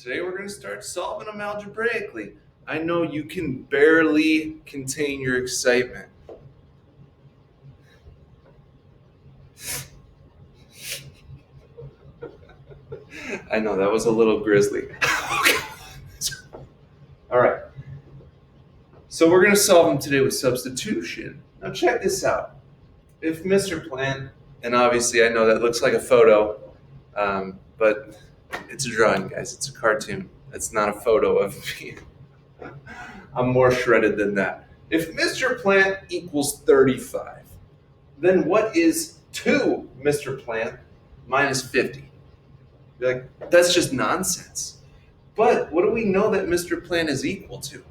Today we're going to start solving them algebraically. I know you can barely contain your excitement. I know, that was a little grisly. All right. So we're going to solve them today with substitution. Now check this out. If Mr. Plant, and obviously I know that looks like a photo, but it's a drawing, guys. It's a cartoon. It's not a photo of me. I'm more shredded than that. If Mr. Plant equals 35, then what is 2 Mr. Plant minus 50? You're like, that's just nonsense. But what do we know that Mr. Plant is equal to?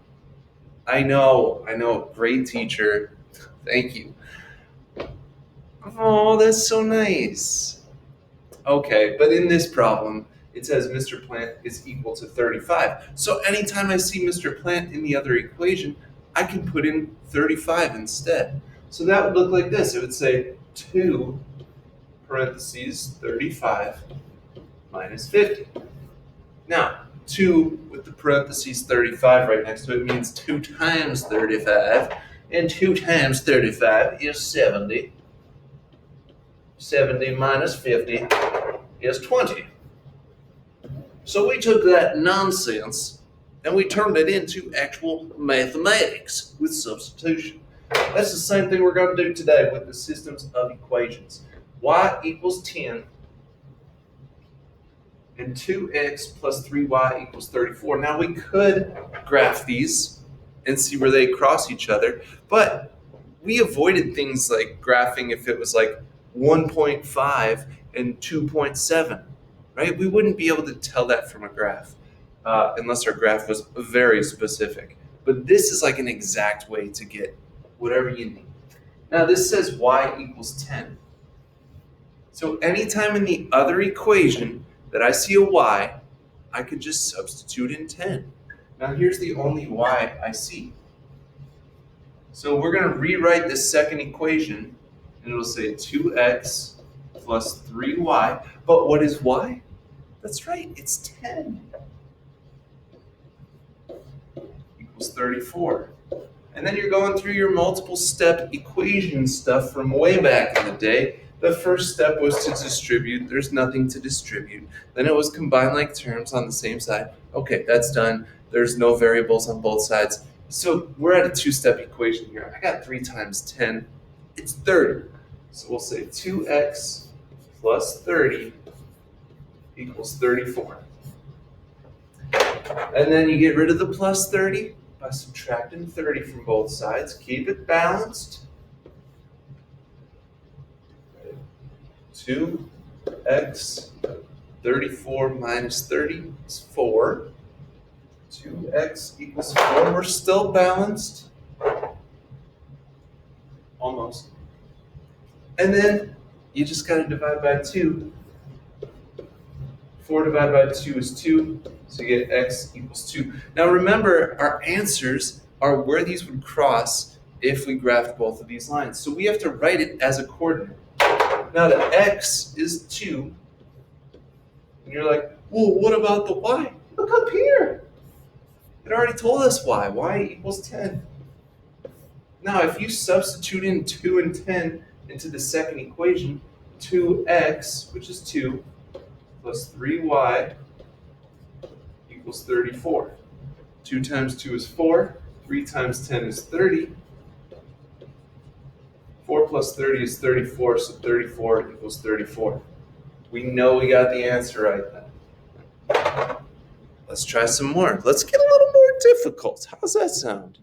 I know, great teacher. Thank you. Oh, that's so nice. Okay, but in this problem, it says Mr. Plant is equal to 35. So anytime I see Mr. Plant in the other equation, I can put in 35 instead. So that would look like this. It would say 2 parentheses 35 minus 50. Now, 2 with the parentheses 35 right next to it means 2 times 35, and 2 times 35 is 70. 70 minus 50 is 20. So we took that nonsense and we turned it into actual mathematics with substitution. That's the same thing we're going to do today with the systems of equations. Y equals 10 and 2x plus 3y equals 34. Now we could graph these and see where they cross each other, but we avoided things like graphing if it was like 1.5 and 2.7, right? We wouldn't be able to tell that from a graph unless our graph was very specific. But this is like an exact way to get whatever you need. Now this says y equals 10. So anytime in the other equation that I see a y, I could just substitute in 10. Now here's the only y I see. So we're going to rewrite this second equation, and it'll say 2x plus 3y. But what is y? That's right, it's 10. Equals 34. And then you're going through your multiple step equation stuff from way back in the day. The first step was to distribute. There's nothing to distribute. Then it was combine like terms on the same side. Okay, that's done. There's no variables on both sides. So we're at a 2-step equation here. I got 3 times 10. It's 30. So we'll say 2x plus 30 equals 34. And then you get rid of the plus 30 by subtracting 30 from both sides. Keep it balanced. 2x 34 minus 30 is 4. 2x equals 4. We're still balanced. Almost. And then you just got to divide by 2. 4 divided by 2 is 2, so you get x equals 2. Now remember, our answers are where these would cross if we graphed both of these lines. So we have to write it as a coordinate. Now the x is 2, and you're like, well, what about the y? Look up here. It already told us y equals 10. Now if you substitute in 2 and 10 into the second equation, 2x, which is 2, plus 3y equals 34. 2 times 2 is 4. 3 times 10 is 30. 4 plus 30 is 34, so 34 equals 34. We know we got the answer right then. Let's try some more. Let's get a little more difficult. How's that sound?